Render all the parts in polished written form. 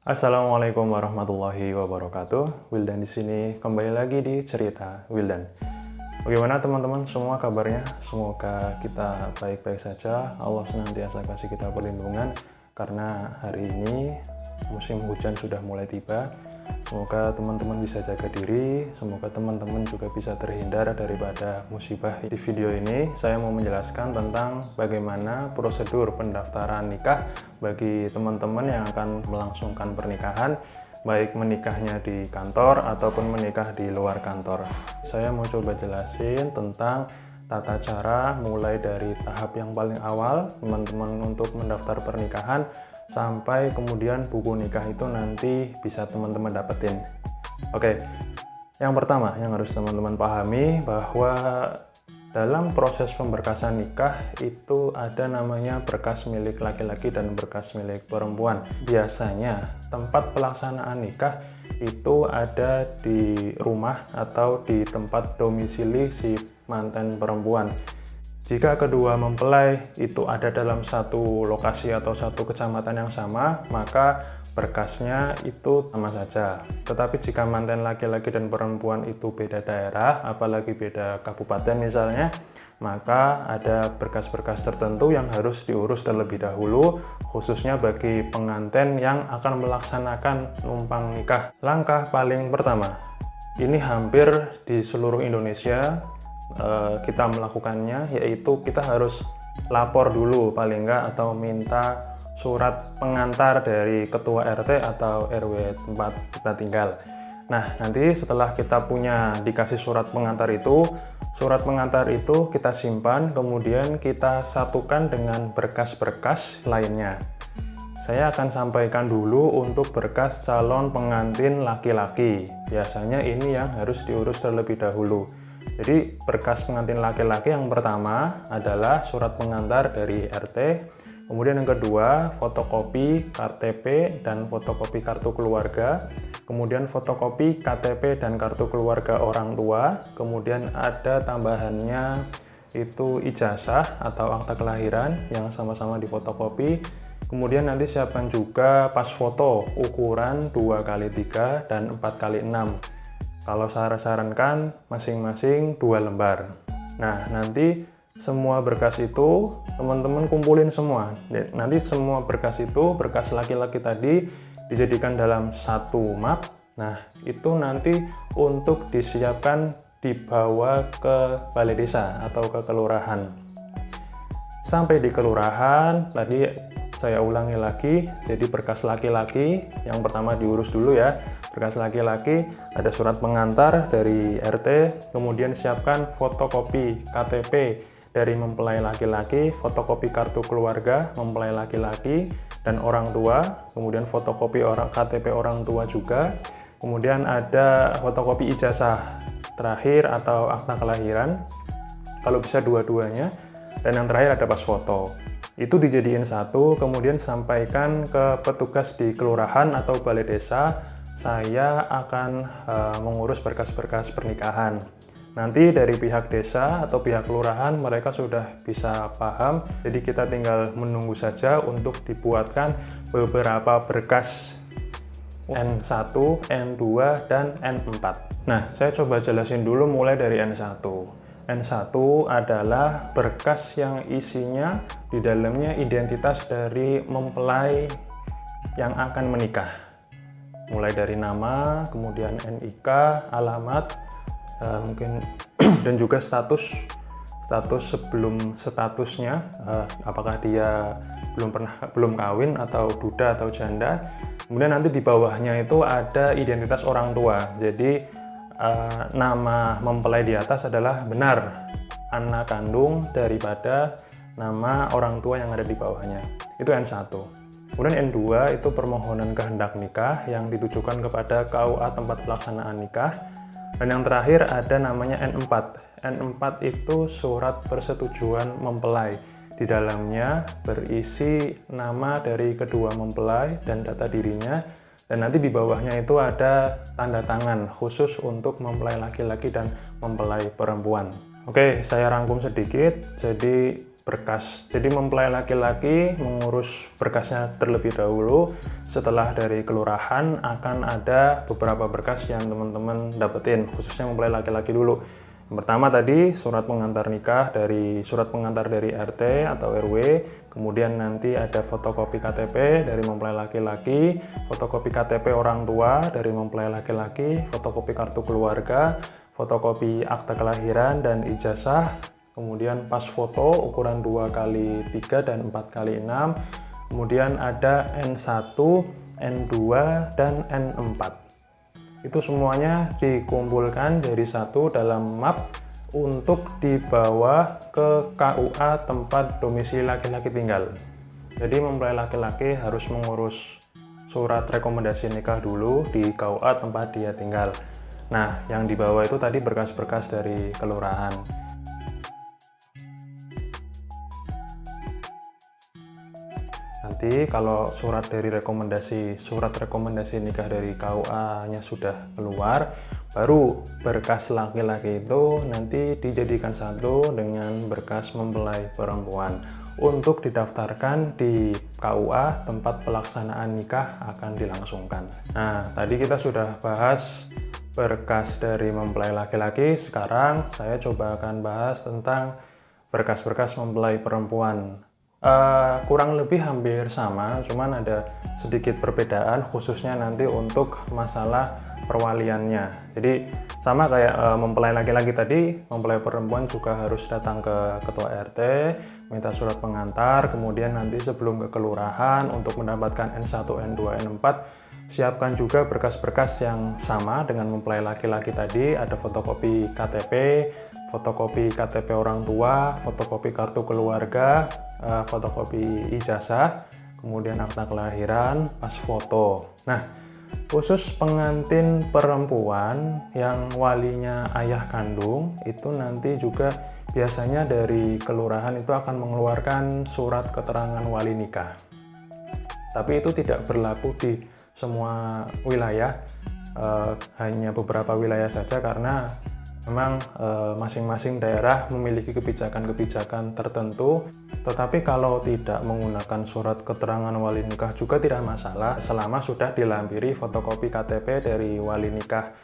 Assalamualaikum warahmatullahi wabarakatuh. Wildan di sini kembali lagi di cerita Wildan. Bagaimana teman-teman semua kabarnya? Semoga kita baik-baik saja. Allah senantiasa kasih kita perlindungan karena hari ini musim hujan sudah mulai tiba. Semoga teman-teman bisa jaga diri, semoga teman-teman juga bisa terhindar daripada musibah. Di video ini saya mau menjelaskan tentang bagaimana prosedur pendaftaran nikah bagi teman-teman yang akan melangsungkan pernikahan, baik menikahnya di kantor ataupun menikah di luar kantor. Saya mau coba jelasin tentang tata cara mulai dari tahap yang paling awal teman-teman untuk mendaftar pernikahan sampai kemudian buku nikah itu nanti bisa teman-teman dapetin. Oke, yang pertama yang harus teman-teman pahami bahwa dalam proses pemberkasan nikah itu ada namanya berkas milik laki-laki dan berkas milik perempuan. Biasanya tempat pelaksanaan nikah itu ada di rumah atau di tempat domisili si mantan perempuan. Jika kedua mempelai itu ada dalam satu lokasi atau satu kecamatan yang sama, maka berkasnya itu sama saja. Tetapi jika mantan laki-laki dan perempuan itu beda daerah, apalagi beda kabupaten misalnya, maka ada berkas-berkas tertentu yang harus diurus terlebih dahulu, khususnya bagi pengantin yang akan melaksanakan numpang nikah. Langkah paling pertama, ini hampir di seluruh Indonesia kita melakukannya, yaitu kita harus lapor dulu paling enggak atau minta surat pengantar dari ketua RT atau RW tempat kita tinggal. Nah, nanti setelah kita punya dikasih surat pengantar itu kita simpan, kemudian kita satukan dengan berkas-berkas lainnya. Saya akan sampaikan dulu untuk berkas calon pengantin laki-laki. Biasanya ini yang harus diurus terlebih dahulu. Jadi berkas pengantin laki-laki yang pertama adalah surat pengantar dari RT, kemudian yang kedua fotokopi KTP dan fotokopi kartu keluarga, kemudian fotokopi KTP dan kartu keluarga orang tua, kemudian ada tambahannya itu ijazah atau akta kelahiran yang sama-sama difotokopi, kemudian nanti siapkan juga pas foto ukuran 2x3 dan 4x6. Kalau saya sarankan masing-masing 2 lembar. Nah, nanti semua berkas itu teman-teman kumpulin semua. Nanti semua berkas itu, berkas laki-laki tadi dijadikan dalam satu map. Nah, itu nanti untuk disiapkan dibawa ke balai desa atau ke kelurahan. Sampai di kelurahan, tadi saya ulangi lagi, jadi berkas laki-laki yang pertama diurus dulu ya. Berkas laki-laki ada surat pengantar dari RT, kemudian siapkan fotokopi KTP dari mempelai laki-laki, fotokopi kartu keluarga mempelai laki-laki dan orang tua, kemudian fotokopi KTP orang tua juga, kemudian ada fotokopi ijazah terakhir atau akta kelahiran, kalau bisa dua-duanya, dan yang terakhir ada pas foto. Itu dijadiin satu, kemudian sampaikan ke petugas di kelurahan atau balai desa. Saya akan mengurus berkas-berkas pernikahan. Nanti dari pihak desa atau pihak kelurahan mereka sudah bisa paham, jadi kita tinggal menunggu saja untuk dibuatkan beberapa berkas N1, N2, dan N4. Nah, saya coba jelasin dulu mulai dari N1. N1 adalah berkas yang isinya di dalamnya identitas dari mempelai yang akan menikah. Mulai dari nama, kemudian NIK, alamat, mungkin dan juga status sebelum statusnya, apakah dia belum kawin atau duda atau janda. Kemudian nanti di bawahnya itu ada identitas orang tua. Jadi nama mempelai di atas adalah benar anak kandung daripada nama orang tua yang ada di bawahnya. Itu N1. Kemudian N2 itu permohonan kehendak nikah yang ditujukan kepada KUA tempat pelaksanaan nikah. Dan yang terakhir ada namanya N4. N4 itu surat persetujuan mempelai. Di dalamnya berisi nama dari kedua mempelai dan data dirinya. Dan nanti di bawahnya itu ada tanda tangan khusus untuk mempelai laki-laki dan mempelai perempuan. Oke, saya rangkum sedikit. Jadi berkas. Jadi mempelai laki-laki mengurus berkasnya terlebih dahulu. Setelah dari kelurahan akan ada beberapa berkas yang teman-teman dapetin, khususnya mempelai laki-laki dulu. Yang pertama tadi surat pengantar nikah surat pengantar dari RT atau RW, kemudian nanti ada fotokopi KTP dari mempelai laki-laki, fotokopi KTP orang tua dari mempelai laki-laki, fotokopi kartu keluarga, fotokopi akta kelahiran dan ijazah, kemudian pas foto ukuran 2x3 dan 4x6, kemudian ada N1, N2, dan N4. Itu semuanya dikumpulkan jadi satu dalam map untuk dibawa ke KUA tempat domisili laki-laki tinggal. Jadi mempelai laki-laki harus mengurus surat rekomendasi nikah dulu di KUA tempat dia tinggal. Nah, yang dibawa itu tadi berkas-berkas dari kelurahan. Nanti kalau surat rekomendasi nikah dari KUA-nya sudah keluar, baru berkas laki-laki itu nanti dijadikan satu dengan berkas mempelai perempuan untuk didaftarkan di KUA tempat pelaksanaan nikah akan dilangsungkan. Nah, tadi kita sudah bahas berkas dari mempelai laki-laki, sekarang saya coba akan bahas tentang berkas-berkas mempelai perempuan. Kurang lebih hampir sama, cuman ada sedikit perbedaan khususnya nanti untuk masalah perwaliannya. Jadi sama kayak mempelai laki-laki tadi, mempelai perempuan juga harus datang ke ketua RT, minta surat pengantar, kemudian nanti sebelum ke kelurahan untuk mendapatkan N1, N2, N4, siapkan juga berkas-berkas yang sama dengan mempelai laki-laki tadi, ada fotokopi KTP orang tua, fotokopi kartu keluarga, fotokopi ijazah, kemudian akta kelahiran, pas foto. Nah, khusus pengantin perempuan yang walinya ayah kandung, itu nanti juga biasanya dari kelurahan itu akan mengeluarkan surat keterangan wali nikah. Tapi itu tidak berlaku di semua wilayah, hanya beberapa wilayah saja karena memang masing-masing daerah memiliki kebijakan-kebijakan tertentu. Tetapi kalau tidak menggunakan surat keterangan wali nikah juga tidak masalah selama sudah dilampiri fotokopi KTP dari wali nikah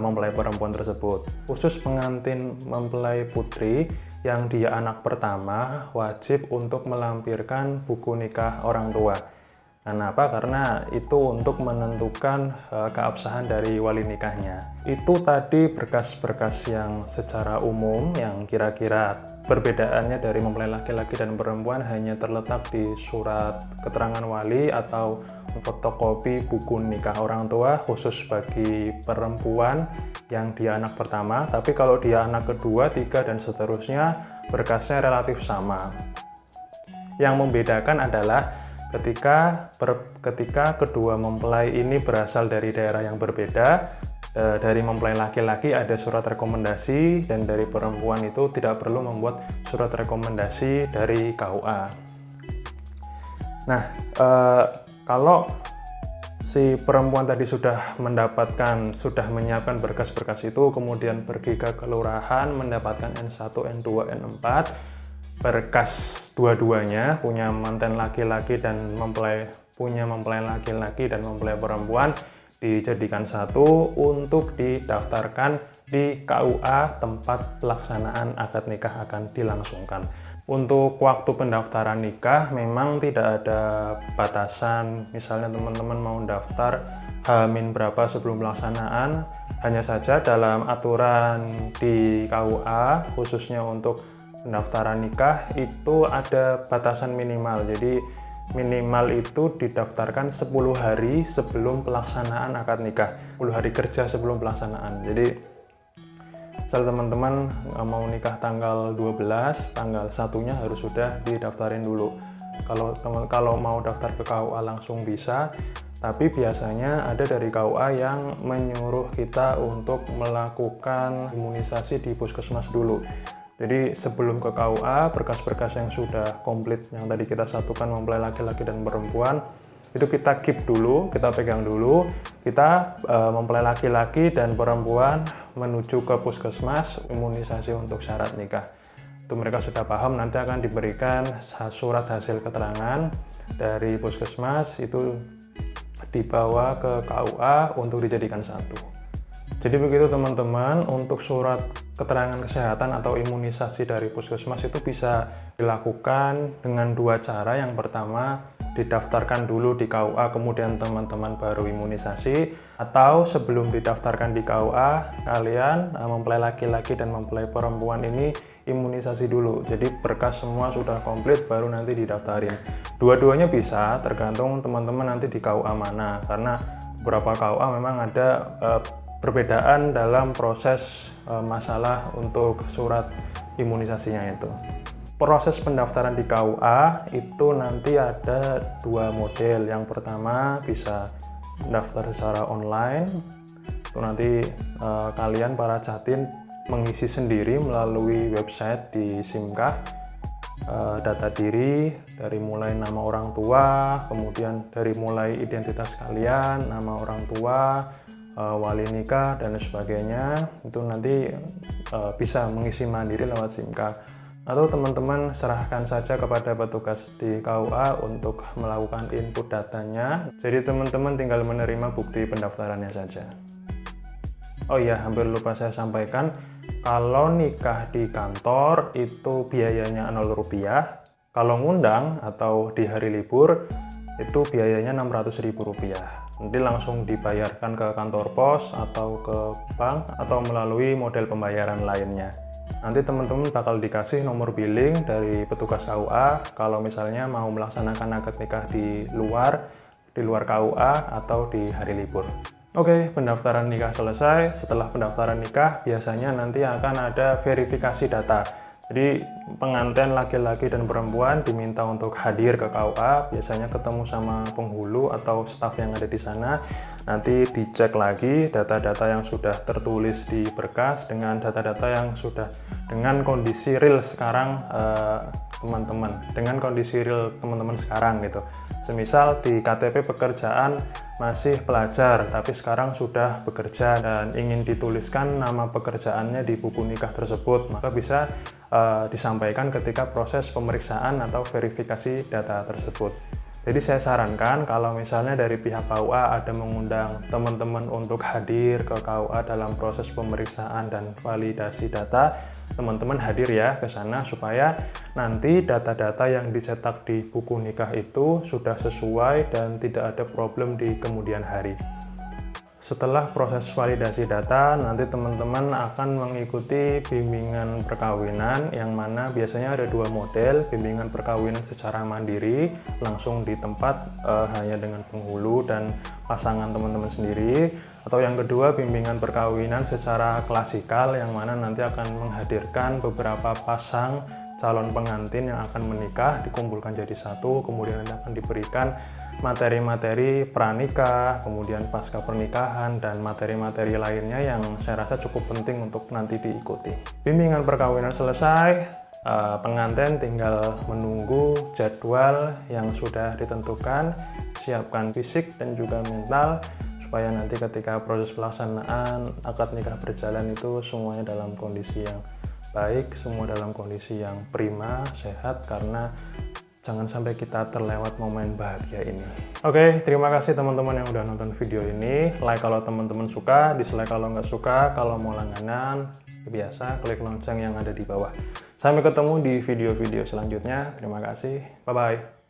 mempelai perempuan tersebut. Khusus pengantin mempelai putri yang dia anak pertama wajib untuk melampirkan buku nikah orang tua. Kenapa? Karena itu untuk menentukan keabsahan dari wali nikahnya. Itu tadi berkas-berkas yang secara umum yang kira-kira perbedaannya dari mempelai laki-laki dan perempuan hanya terletak di surat keterangan wali atau fotokopi buku nikah orang tua khusus bagi perempuan yang dia anak pertama. Tapi kalau dia anak kedua, tiga, dan seterusnya berkasnya relatif sama. Yang membedakan adalah ketika kedua mempelai ini berasal dari daerah yang berbeda, dari mempelai laki-laki ada surat rekomendasi dan dari perempuan itu tidak perlu membuat surat rekomendasi dari KUA. Nah, kalau si perempuan tadi sudah menyiapkan berkas-berkas itu, kemudian pergi ke kelurahan mendapatkan N1, N2, N4, berkas dua-duanya punya mantan laki-laki dan mempelai laki-laki dan mempelai perempuan dijadikan satu untuk didaftarkan di KUA tempat pelaksanaan akad nikah akan dilangsungkan. Untuk waktu pendaftaran nikah memang tidak ada batasan, misalnya teman-teman mau daftar H-min berapa sebelum pelaksanaan, hanya saja dalam aturan di KUA khususnya untuk pendaftaran nikah itu ada batasan minimal. Jadi minimal itu didaftarkan 10 hari sebelum pelaksanaan akad nikah, 10 hari kerja sebelum pelaksanaan. Jadi misalnya teman-teman mau nikah tanggal 12, tanggal 1-nya harus sudah didaftarin dulu. Kalau mau daftar ke KUA langsung bisa, tapi biasanya ada dari KUA yang menyuruh kita untuk melakukan imunisasi di puskesmas dulu. Jadi sebelum ke KUA, berkas-berkas yang sudah komplit yang tadi kita satukan mempelai laki-laki dan perempuan itu kita keep dulu, kita pegang dulu, kita mempelai laki-laki dan perempuan menuju ke puskesmas imunisasi untuk syarat nikah. Itu mereka sudah paham, nanti akan diberikan surat hasil keterangan dari puskesmas, itu dibawa ke KUA untuk dijadikan satu. Jadi begitu teman-teman, untuk surat keterangan kesehatan atau imunisasi dari puskesmas itu bisa dilakukan dengan dua cara. Yang pertama, didaftarkan dulu di KUA, kemudian teman-teman baru imunisasi, atau sebelum didaftarkan di KUA, kalian mempelai laki-laki dan mempelai perempuan ini imunisasi dulu. Jadi berkas semua sudah komplit, baru nanti didaftarin. Dua-duanya bisa, tergantung teman-teman nanti di KUA mana, karena beberapa KUA memang ada perbedaan dalam proses masalah untuk surat imunisasinya itu. Proses pendaftaran di KUA itu nanti ada dua model. Yang pertama bisa daftar secara online, itu nanti kalian para catin mengisi sendiri melalui website di SIMKAH, data diri dari mulai nama orang tua, kemudian dari mulai identitas kalian, nama orang tua, wali nikah dan sebagainya, itu nanti bisa mengisi mandiri lewat SIMKAH. Atau teman-teman serahkan saja kepada petugas di KUA untuk melakukan input datanya. Jadi teman-teman tinggal menerima bukti pendaftarannya saja. Oh iya, hampir lupa saya sampaikan, kalau nikah di kantor itu biayanya Rp0. Kalau ngundang atau di hari libur itu biayanya Rp600.000. Nanti langsung dibayarkan ke kantor pos atau ke bank atau melalui model pembayaran lainnya. Nanti teman-teman bakal dikasih nomor billing dari petugas KUA kalau misalnya mau melaksanakan akad nikah di luar KUA atau di hari libur. Oke, pendaftaran nikah selesai. Setelah pendaftaran nikah biasanya nanti akan ada verifikasi data. Jadi pengantin laki-laki dan perempuan diminta untuk hadir ke KUA, biasanya ketemu sama penghulu atau staf yang ada di sana. Nanti dicek lagi data-data yang sudah tertulis di berkas dengan data-data yang sudah dengan kondisi real sekarang dengan kondisi real teman-teman sekarang gitu. Semisal di KTP pekerjaan masih pelajar tapi sekarang sudah bekerja dan ingin dituliskan nama pekerjaannya di buku nikah tersebut, maka bisa disampaikan ketika proses pemeriksaan atau verifikasi data tersebut. Jadi saya sarankan kalau misalnya dari pihak KUA ada mengundang teman-teman untuk hadir ke KUA dalam proses pemeriksaan dan validasi data, teman-teman hadir ya ke sana supaya nanti data-data yang dicetak di buku nikah itu sudah sesuai dan tidak ada problem di kemudian hari. Setelah proses validasi data, nanti teman-teman akan mengikuti bimbingan perkawinan yang mana biasanya ada dua model, bimbingan perkawinan secara mandiri, langsung di tempat hanya dengan penghulu dan pasangan teman-teman sendiri, atau yang kedua bimbingan perkawinan secara klasikal yang mana nanti akan menghadirkan beberapa pasang calon pengantin yang akan menikah dikumpulkan jadi satu, kemudian nanti akan diberikan materi-materi pranikah, kemudian pasca pernikahan, dan materi-materi lainnya yang saya rasa cukup penting untuk nanti diikuti. Bimbingan perkawinan selesai, pengantin tinggal menunggu jadwal yang sudah ditentukan, siapkan fisik dan juga mental, supaya nanti ketika proses pelaksanaan akad nikah berjalan itu semuanya dalam kondisi yang baik, semua dalam kondisi yang prima, sehat, karena jangan sampai kita terlewat momen bahagia ini. Oke, terima kasih teman-teman yang udah nonton video ini. Like kalau teman-teman suka, dislike kalau nggak suka. Kalau mau langganan, biasa klik lonceng yang ada di bawah. Sampai ketemu di video-video selanjutnya. Terima kasih, bye-bye.